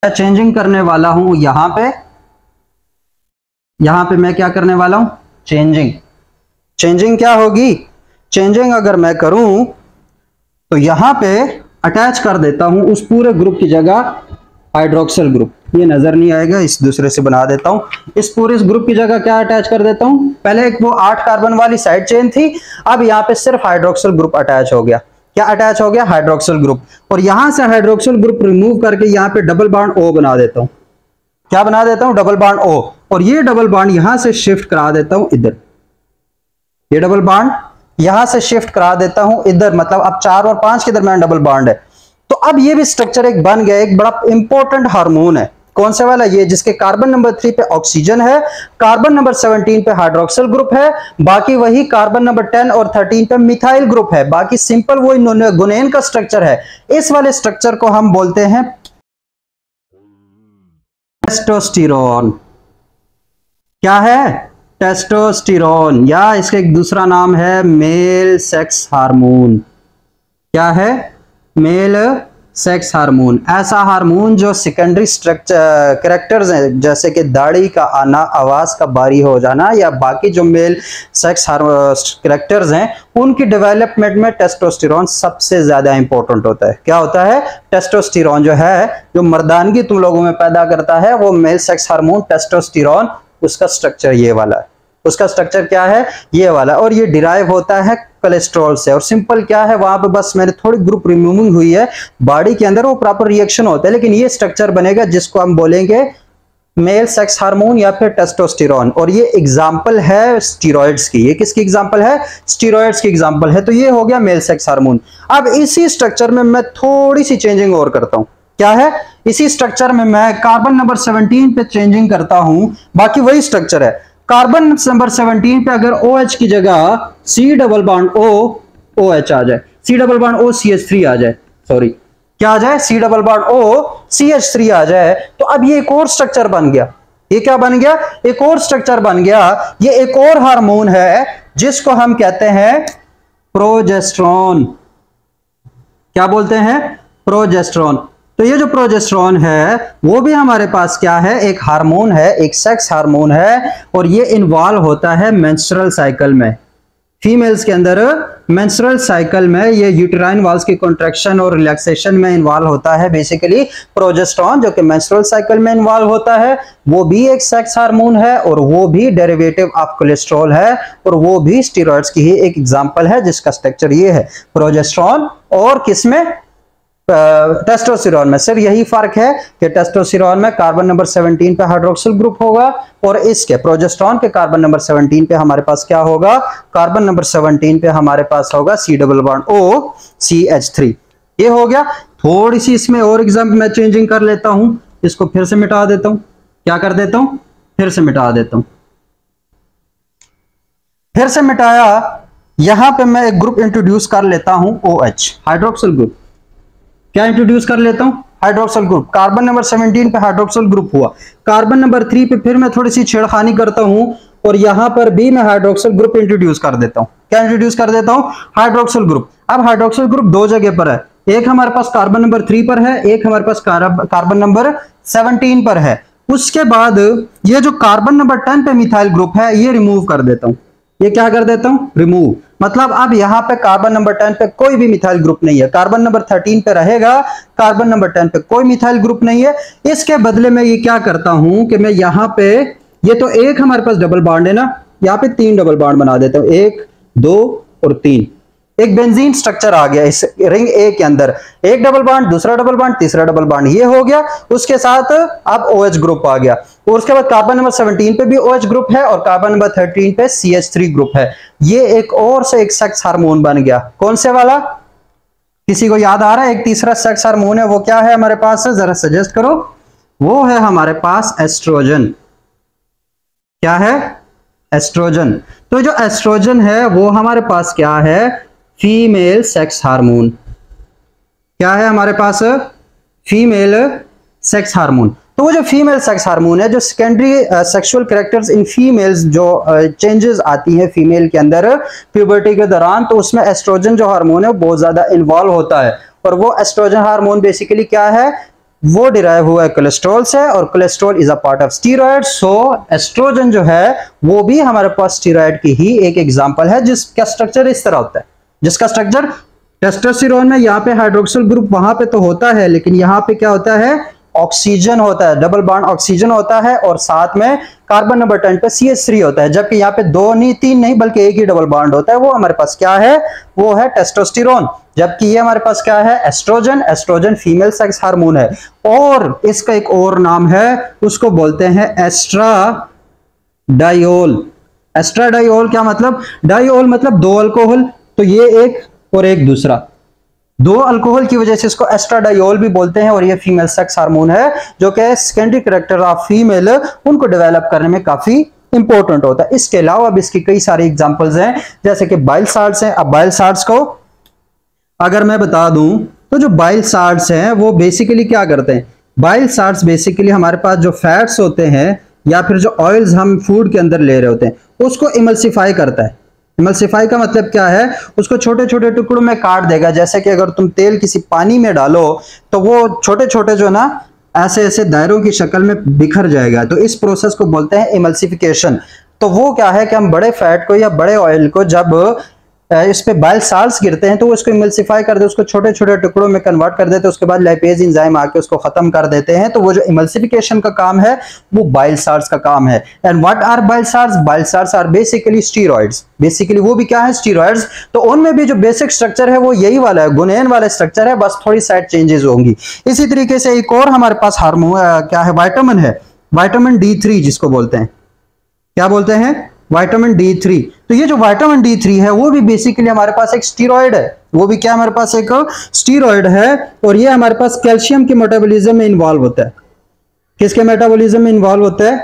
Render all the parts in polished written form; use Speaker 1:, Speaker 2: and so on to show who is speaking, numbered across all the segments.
Speaker 1: Changing करने वाला हूं यहां पे मैं क्या करने वाला हूं, चेंजिंग क्या होगी, चेंजिंग अगर मैं करूं तो यहां पे अटैच कर देता हूं उस पूरे ग्रुप की जगह हाइड्रोक्सिल ग्रुप। ये नजर नहीं आएगा, इस दूसरे से बना देता हूं। इस पूरे इस ग्रुप की जगह क्या अटैच कर देता हूं, पहले एक वो 8 कार्बन वाली साइड चेन थी, अब यहां पे सिर्फ हाइड्रोक्सिल ग्रुप अटैच हो गया। क्या अटैच हो गया, हाइड्रोक्सिल ग्रुप। और यहां से हाइड्रोक्सिल ग्रुप रिमूव करके यहां पे डबल बॉन्ड O बना देता हूं। क्या बना देता हूं, डबल बॉन्ड O। और ये डबल बॉन्ड यहां से शिफ्ट करा देता हूं इधर, ये डबल बॉन्ड यहां से शिफ्ट करा देता हूं इधर, मतलब अब 4 और 5 के दरमियान डबल बॉन्ड है। तो अब ये भी स्ट्रक्चर एक बन गया, एक बड़ा इंपॉर्टेंट हार्मोन है। कौन से वाला, ये जिसके कार्बन नंबर 3 पे ऑक्सीजन है, कार्बन नंबर 17 पे हाइड्रोक्सिल ग्रुप है, बाकी वही कार्बन नंबर 10 और 13 पे मिथाइल ग्रुप है, बाकी सिंपल वो गुणेन का स्ट्रक्चर है। इस वाले स्ट्रक्चर को हम बोलते हैं टेस्टोस्टेरोन। क्या है, टेस्टोस्टेरोन, या इसका एक दूसरा नाम है मेल सेक्स हार्मोन। क्या है, मेल सेक्स हार्मोन। ऐसा हार्मोन जो सेकेंडरी स्ट्रक्चर कैरेक्टर्स हैं, जैसे कि दाढ़ी का आना, आवाज का बारी हो जाना, या बाकी जो मेल सेक्स कैरेक्टर्स हैं, उनकी डेवलपमेंट में टेस्टोस्टेरोन सबसे ज्यादा इंपॉर्टेंट होता है। क्या होता है, टेस्टोस्टेरोन जो है, जो मर्दानगी तुम लोगों में पैदा करता है, वो मेल सेक्स हार्मोन टेस्टोस्टेरोन, उसका स्ट्रक्चर ये वाला है। उसका स्ट्रक्चर क्या है, ये वाला। और ये डिराइव होता है कोलेस्ट्रॉल से। और सिंपल क्या है, वहां पे बस मैंने थोड़ी ग्रुप रिमूविंग हुई है, बॉडी के अंदर वो प्रॉपर रिएक्शन होता है, लेकिन ये स्ट्रक्चर बनेगा जिसको हम बोलेंगे मेल सेक्स हार्मोन या फिर टेस्टोस्टेरोन। और ये एग्जांपल है स्टीरॉइड्स की। ये किसकी एग्जांपल है, स्टीरॉइड्स की एग्जांपल है। तो ये हो गया मेल सेक्स हार्मोन। अब इसी स्ट्रक्चर में मैं थोड़ी सी चेंजिंग और करता हूं। क्या है, इसी स्ट्रक्चर में मैं कार्बन नंबर 17 पे चेंजिंग करता हूं, बाकी वही स्ट्रक्चर है। कार्बन नंबर 17 पे अगर OH की जगह C double bond O OH आ जाए, C double bond O CH3 आ जाए, सॉरी क्या आ जाए, C double bond O CH3 आ जाए, तो अब ये एक और स्ट्रक्चर बन गया। ये क्या बन गया, एक और स्ट्रक्चर बन गया। ये एक और हार्मोन है जिसको हम कहते हैं प्रोजेस्टेरोन। क्या बोलते हैं, प्रोजेस्टेरोन। तो ये जो प्रोजेस्टेरोन है वो भी हमारे पास क्या है, एक हार्मोन है, एक सेक्स हार्मोन है। और ये इन्वॉल्व होता है मेंस्ट्रुअल साइकिल में। फीमेल्स के अंदर मेंस्ट्रुअल साइकिल में ये यूटेराइन वॉल्स की कॉन्ट्रैक्शन और रिलैक्सेशन में इन्वॉल्व होता है। बेसिकली प्रोजेस्टेरोन जो कि मेंस्ट्रुअल साइकिल में इन्वॉल्व होता है, वो भी एक सेक्स हार्मोन है, और वो भी डेरिवेटिव ऑफ कोलेस्ट्रॉल है, और वो भी स्टेरॉइड्स की ही एक एग्जांपल है, जिसका स्ट्रक्चर ये है प्रोजेस्टेरोन। और किसमें, टेस्टोस्टेरोन में। सिर्फ यही फर्क है कि टेस्टोस्टेरोन में कार्बन नंबर 17 पे हाइड्रोक्सिल ग्रुप होगा, और इसके प्रोजेस्टेरोन के कार्बन नंबर 17 पे हमारे पास क्या होगा, कार्बन नंबर 17 पे हमारे पास होगा C double bond O CH3। ये हो गया। थोड़ी सी इसमें और एग्जांपल मैं चेंजिंग कर लेता हूं, इसको फिर से मिटा देता हूं। क्या कर देता हूं, फिर से मिटा देता हूं। फिर से मिटाया, यहां पे मैं एक ग्रुप इंट्रोड्यूस कर लेता हूं OH, हाइड्रोक्सिल ग्रुप। क्या इंट्रोड्यूस कर लेता हूं, हाइड्रोक्सिल ग्रुप। कार्बन नंबर 17 पे हाइड्रोक्सिल ग्रुप हुआ, कार्बन नंबर 3 पे फिर मैं थोड़ी सी छेड़खानी करता हूं, और यहां पर भी मैं हाइड्रोक्सिल ग्रुप इंट्रोड्यूस कर देता हूं। क्या इंट्रोड्यूस कर देता हूं, हाइड्रोक्सिल ग्रुप। अब हाइड्रोक्सिल ग्रुप दो जगह पर है, एक हमारे पास कार्बन नंबर 3 पर है, एक हमारे पास कार्बन नंबर 17 पर है। उसके बाद ये जो कार्बन नंबर 10 पे मिथाइल ग्रुप है, ये रिमूव कर देता हूं। ये क्या कर देता हूं, रिमूव। मतलब अब यहां पे कार्बन नंबर 10 पे कोई भी मिथाइल ग्रुप नहीं है, कार्बन नंबर 13 पे रहेगा, कार्बन नंबर 10 पे कोई मिथाइल ग्रुप नहीं है। इसके बदले में ये क्या करता हूं कि मैं यहां पे, ये तो एक हमारे पास डबल बॉन्ड है ना, यहां पे 3 डबल बॉन्ड बना देता हूं, एक 2 और 3। एक बेंजीन स्ट्रक्चर आ गया इस रिंग A के अंदर, एक डबल बॉन्ड, दूसरा डबल बॉन्ड, तीसरा डबल बॉन्ड, ये हो गया। उसके साथ अब OH ग्रुप आ गया, और उसके बाद कार्बन नंबर 17 पे भी OH ग्रुप है, और कार्बन नंबर 13 पे CH3 ग्रुप है। ये एक और से एक सेक्स हार्मोन बन गया। कौन से वाला, किसी को याद आ रहा है, एक तीसरा सेक्स हार्मोन है, वो क्या है हमारे पास, जरा सजेस्ट करो। वो है हमारे पास एस्ट्रोजन। क्या है, एस्ट्रोजन। तो जो एस्ट्रोजन है वो हमारे पास क्या है, फीमेल सेक्स हार्मोन। क्या है हमारे पास, फीमेल सेक्स हार्मोन। तो वो जो फीमेल सेक्स हार्मोन है, जो secondary sexual characters in females जो चेंजेस आती हैं फीमेल के अंदर प्यूबर्टी के दौरान, तो उसमें एस्ट्रोजन जो हार्मोन है बहुत ज्यादा इन्वॉल्व होता है। और वो एस्ट्रोजन हार्मोन बेसिकली क्या है, वो डिराइव हुआ है कोलेस्ट्रॉल से, और cholesterol is a part of steroid. So oestrogen जो है वो भी हमारे पास स्टीरॉयड की ही एक एग्जांपल है, जिसका स्ट्रक्चर इस तरह होता है, जिसका स्ट्रक्चर टेस्टोस्टेरोन में यहाँ पे हाइड्रोक्सिल ग्रुप वहां पे तो होता है, लेकिन यहाँ पे क्या होता है, ऑक्सीजन होता है, डबल बॉन्ड ऑक्सीजन होता है, और साथ में कार्बन नंबर 10 पे CH3 होता है, जबकि यहाँ पे दो नहीं, तीन नहीं, बल्कि एक ही डबल बॉन्ड होता है। वो हमारे पास क्या है, वो है टेस्टोस्टेरोन। जबकि ये हमारे पास क्या है, oestrogen. Oestrogen female sex hormone है, और इसका एक और नाम है, उसको बोलते हैं एस्ट्राडायोल। एस्ट्राडायोल क्या मतलब, डायोल मतलब दो अल्कोहल, तो ये एक और एक दूसरा, दो अल्कोहल की वजह से इसको एस्ट्राडायोल भी बोलते हैं। और ये फीमेल सेक्स हार्मोन है, जो कि सेकेंडरी कैरेक्टर ऑफ फीमेल उनको डेवलप करने में काफी इंपॉर्टेंट होता है। इसके अलावा अब इसकी कई सारी एग्जांपल्स हैं, जैसे कि बाइल साल्ट्स हैं। अब बाइल साल्ट्स को अगर मैं बता दूं, तो जो बाइल साल्ट्स हैं वो बेसिकली क्या करते हैं, बाइल साल्ट्स बेसिकली हमारे पास जो फैट्स होते हैं या फिर जो ऑयल्स हम फूड के अंदर ले रहे होते हैं, उसको इमल्सिफाई करता है। इमल्सिफाई का मतलब क्या है, उसको छोटे छोटे टुकड़ों में काट देगा। जैसे कि अगर तुम तेल किसी पानी में डालो, तो वो छोटे छोटे जो ना ऐसे ऐसे दायरों की शक्ल में बिखर जाएगा। तो इस प्रोसेस को बोलते हैं इमल्सिफिकेशन। तो वो क्या है कि हम बड़े फैट को या बड़े ऑयल को जब इस पे बाइल साल्ट्स गिरते हैं, तो उसको इमल्सिफाई कर दे, उसको छोटे छोटे टुकड़ों में कन्वर्ट कर देते हैं, उसके बाद लाइपेज एंजाइम आके उसको खत्म कर देते हैं। तो वो जो इमल्सिफिकेशन का काम है, वो बाइल साल्ट्स का काम है। And what are bile salts? Bile salts are basically steroids. Basically वो भी क्या है, स्टीरॉइड्स। तो उनमें भी जो बेसिक स्ट्रक्चर है वो यही वाला है, गुणेन वाला स्ट्रक्चर है, बस थोड़ी साइड चेंजेस होंगी। इसी तरीके से एक और हमारे पास हार्मोन क्या है, विटामिन है, विटामिन D3 जिसको बोलते हैं, क्या बोलते हैं, विटामिन D3। तो ये जो विटामिन D3 है वो भी बेसिकली हमारे पास एक स्टीरॉयड है। वो भी क्या हमारे पास एक स्टीरॉयड है, और ये हमारे पास कैल्शियम के मेटाबॉलिज्म में इन्वॉल्व होता है। किसके मेटाबॉलिज्म में इन्वॉल्व होता है,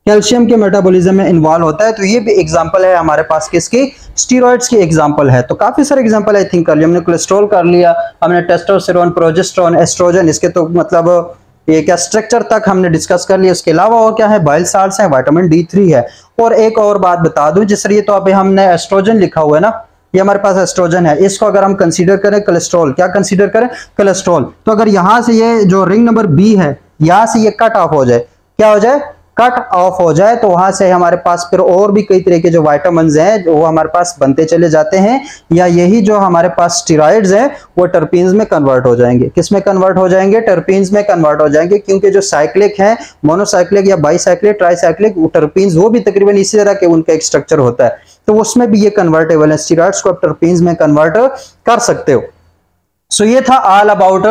Speaker 1: कैल्शियम के मेटाबॉलिज्म में इन्वॉल्व होता है। तो ये भी एग्जांपल है हमारे पास किसकी, स्टीरॉइड्स की एग्जांपल है। तो काफी सारे एग्जांपल आई थिंक कर लिया हमने, कोलेस्ट्रॉल कर लिया हमने, टेस्टोस्टेरोन, प्रोजेस्टेरोन, एस्ट्रोजन, इसके तो मतलब ये क्या स्ट्रक्चर तक हमने डिस्कस कर लिया। इसके अलावा और क्या है, बाइल साल्ट्स है, विटामिन D3 है। और एक और बात बता दूं, जिस तरह तो अभी हमने एस्ट्रोजन लिखा हुआ है ना, ये हमारे पास एस्ट्रोजन है, इसको अगर हम कंसीडर करें कोलेस्ट्रॉल, क्या कंसीडर करें, कोलेस्ट्रॉल, तो अगर यहां से ये जो रिंग नंबर B है, यहां से ये कट ऑफ हो जाए, क्या हो जाए, कट ऑफ हो जाए, तो वहां से हमारे पास फिर और भी कई तरह के जो विटामिन्स हैं वो हमारे पास बनते चले जाते हैं, या यही जो हमारे पास स्टेरॉइड्स हैं वो टर्पीन्स में कन्वर्ट हो जाएंगे। किस में कन्वर्ट हो जाएंगे, टर्पीन्स में कन्वर्ट हो जाएंगे, क्योंकि जो साइक्लिक है, मोनोसाइक्लिक या बाईसाइक्लिक, ट्राईसाइक्लिक टर्पीन्स, वो भी तकरीबन इसी तरह के उनका एक स्ट्रक्चर होता है। तो उसमें भी ये कन्वर्टेबल है, स्टेरॉइड्स को आप टर्पीन्स में कन्वर्ट कर सकते हो। सो ये था ऑल अबाउट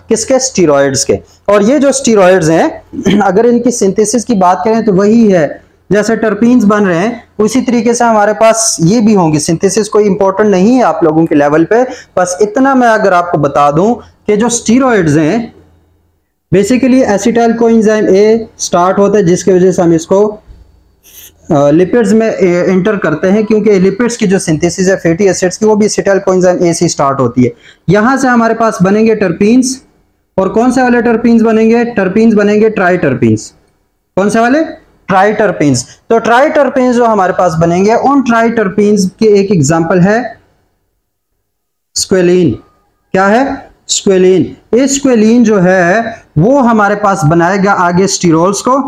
Speaker 1: किसके, स्टीरॉइड्स के। और ये जो स्टीरॉइड्स हैं, अगर इनकी सिंथेसिस की बात करें तो वही है, जैसे टर्पीन्स बन रहे हैं उसी तरीके से हमारे पास ये भी होंगी। सिंथेसिस कोई इंपॉर्टेंट नहीं है आप लोगों के लेवल पे, बस इतना मैं अगर आपको बता दूं कि जो स्टीरॉइड्स हैं basically acetyl coenzyme A start होता है, जिसकी वजह से हम इसको लिपिड्स में एंटर करते हैं, क्योंकि लिपिड्स की जो सिंथेसिस है फैटी एसिड्स की, वो भी एसिटाइल कोएंजाइम A से स्टार्ट होती है। यहां से हमारे पास बनेंगे टर्पीन्स, और कौन से वाले टर्पीन्स बनेंगे, टर्पीन्स बनेंगे ट्राई टर्पीन्स। कौन से वाले, ट्राई टर्पीन्स। तो ट्राई टर्पीन्स जो हमारे पास बनेंगे, उन ट्राई टर्पीन्स के एक एग्जांपल है स्क्वेलिन। क्या है, स्क्वेलिन। ये स्क्वेलिन जो है वो हमारे पास बनाएगा आगे स्टीरोल्स को।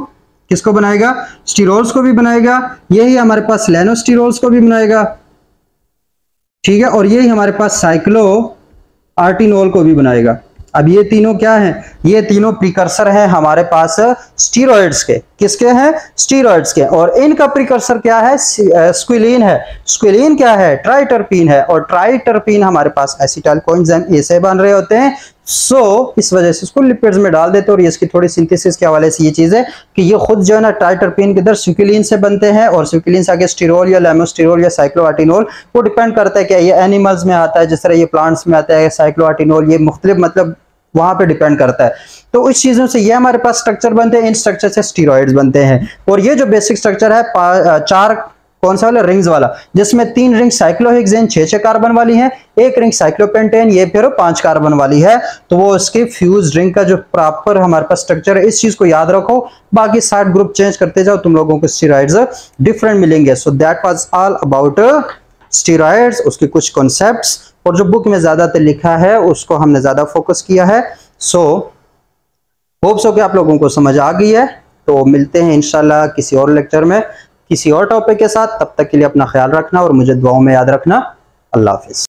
Speaker 1: किसको बनाएगा, स्टीरोल्स को भी बनाएगा। यही हमारे पास लेनोस्टीरोल्स को भी बनाएगा, ठीक है, और यही हमारे पास साइक्लो आर्टिनोल को भी बनाएगा। अब ये तीनों क्या हैं, ये तीनों प्रिकर्सर हैं हमारे पास स्टीरॉइड्स के। किसके हैं, स्टीरॉइड्स के। और इनका प्रिकर्सर क्या है, स्क्विलिन है। स्क्विलिन क्या है, ट्राइटरपीन है, और ट्राइटरपीन हमारे पास एसिटाइल कोएंजाइम A से बन रहे होते हैं। सो इस वजह से इसको लिपिड्स में डाल देते हैं। और ये इसकी थोड़ी सिंथेसिस के हवाले से ये चीज है कि ये खुद जो है ना ट्राइटरपीन के अंदर स्क्विलिन से बनते हैं, और स्क्विलिन से आगे स्टीरोल या लेमोस्टीरोल या साइक्लोआर्टिनोल, वो डिपेंड करता है कि ये एनिमल्स में आता है, जिस तरह ये प्लांट्स में आता है साइक्लोआर्टिनोल, ये मुख्तलिफ मतलब वहां पे डिपेंड करता है। तो इस चीजों से ये हमारे पास स्ट्रक्चर बनते हैं, इन स्ट्रक्चर से स्टीरॉइड्स बनते हैं। और ये जो बेसिक स्ट्रक्चर है 4 कौन सा वाला, रिंग्स वाला, जिसमें 3 रिंग साइक्लोहेक्सेन 6 कार्बन वाली है, 1 रिंग साइक्लोपेंटेन ये फिर 5 कार्बन वाली है। तो वो उसके फ्यूज रिंग का जो प्रॉपर हमारे पास स्ट्रक्चर है, इस चीज को याद रखो। बाकी साइड ग्रुप चेंज करते जाओ, तुम लोगों को स्टीरॉइड्स डिफरेंट मिलेंगे। So that was all about steroids, उसके कुछ कॉन्सेप्ट्स, और जो बुक में ज्यादातर लिखा है उसको हमने ज्यादा फोकस किया है। सो होप सो कि आप लोगों को समझ आ गई है। तो मिलते हैं इंशाल्लाह किसी और लेक्चर में किसी और टॉपिक के साथ। तब तक के लिए अपना ख्याल रखना और मुझे दुआओं में याद रखना। अल्लाह हाफिज़।